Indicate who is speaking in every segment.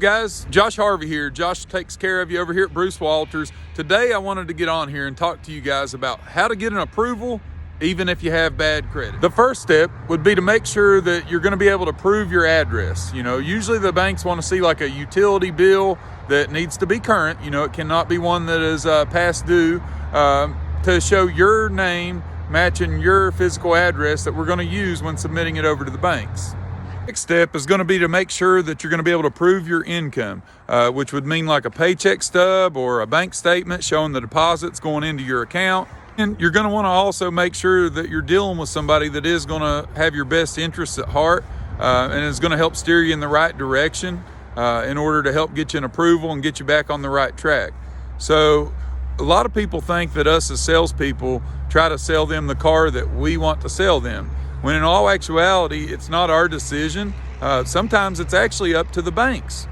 Speaker 1: Guys, Josh Harvey here. Josh Takes Care of You over here at Bruce Walters. Today I wanted to get on here and talk to you guys about how to get an approval even if you have bad credit. The first step would be to make sure that you're going to be able to prove your address. Usually the banks want to see like a utility bill that needs to be current. It cannot be one that is past due, to show your name matching your physical address that we're going to use when submitting it over to the banks. Next step is going to be to make sure that you're going to be able to prove your income, which would mean like a paycheck stub or a bank statement showing the deposits going into your account. And you're going to want to also make sure that you're dealing with somebody that is going to have your best interests at heart, and is going to help steer you in the right direction in order to help get you an approval and get you back on the right track. So a lot of people think that us as salespeople try to sell them the car that we want to sell them, when in all actuality, it's not our decision. Sometimes it's actually up to the banks.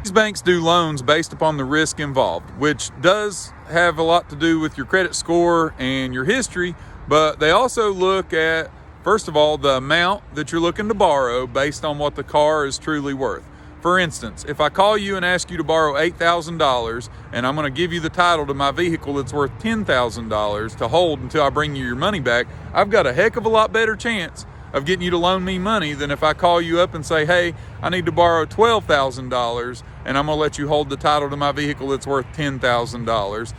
Speaker 1: These banks do loans based upon the risk involved, which does have a lot to do with your credit score and your history, but they also look at, first of all, the amount that you're looking to borrow based on what the car is truly worth. For instance, if I call you and ask you to borrow $8,000 and I'm going to give you the title to my vehicle that's worth $10,000 to hold until I bring you your money back, I've got a heck of a lot better chance of getting you to loan me money than if I call you up and say, hey, I need to borrow $12,000 and I'm going to let you hold the title to my vehicle that's worth $10,000. A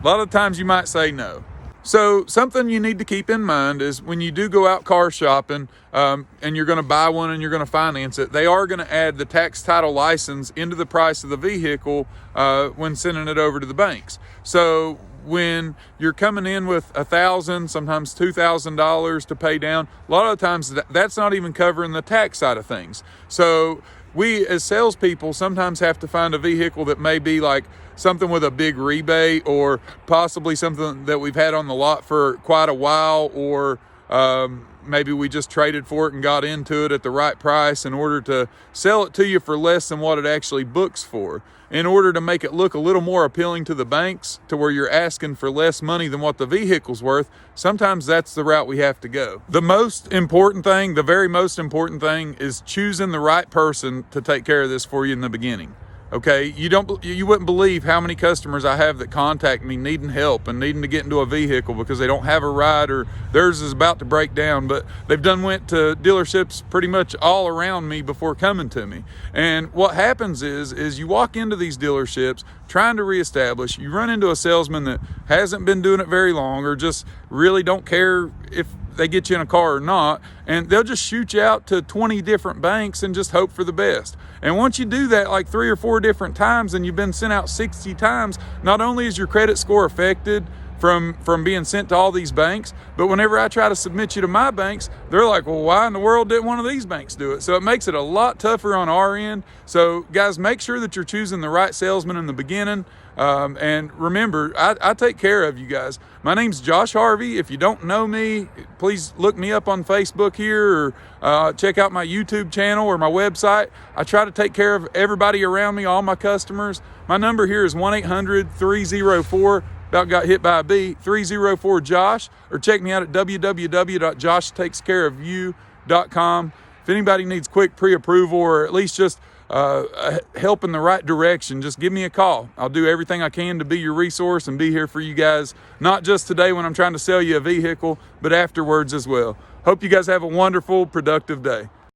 Speaker 1: lot of times you might say no. So something you need to keep in mind is when you do go out car shopping and you're going to buy one and you're going to finance it, they are going to add the tax title license into the price of the vehicle when sending it over to the banks. So when you're coming in with $1,000, sometimes $2,000 to pay down, a lot of times that's not even covering the tax side of things. So we as salespeople sometimes have to find a vehicle that may be like something with a big rebate, or possibly something that we've had on the lot for quite a while, or maybe we just traded for it and got into it at the right price in order to sell it to you for less than what it actually books for, in order to make it look a little more appealing to the banks to where you're asking for less money than what the vehicle's worth. Sometimes that's the route we have to go. The most important thing, the very most important thing, is choosing the right person to take care of this for you in the beginning. Okay, you wouldn't believe how many customers I have that contact me needing help and needing to get into a vehicle because they don't have a ride or theirs is about to break down, but they've went to dealerships pretty much all around me before coming to me. And what happens is you walk into these dealerships trying to reestablish, you run into a salesman that hasn't been doing it very long or just really don't care if they get you in a car or not, and they'll just shoot you out to 20 different banks and just hope for the best. And once you do that like 3 or 4 different times and you've been sent out 60 times, not only is your credit score affected from being sent to all these banks, but whenever I try to submit you to my banks, they're like, well, why in the world didn't one of these banks do it? So it makes it a lot tougher on our end. So guys, make sure that you're choosing the right salesman in the beginning. And remember, I take care of you guys. My name's Josh Harvey. If you don't know me, please look me up on Facebook here, or check out my YouTube channel or my website. I try to take care of everybody around me, all my customers. My number here is 1-800-304, about got hit by a bee, 304-JOSH, or check me out at www.joshtakescareofyou.com. If anybody needs quick pre-approval or at least just help in the right direction, just give me a call. I'll do everything I can to be your resource and be here for you guys, not just today when I'm trying to sell you a vehicle, but afterwards as well. Hope you guys have a wonderful, productive day.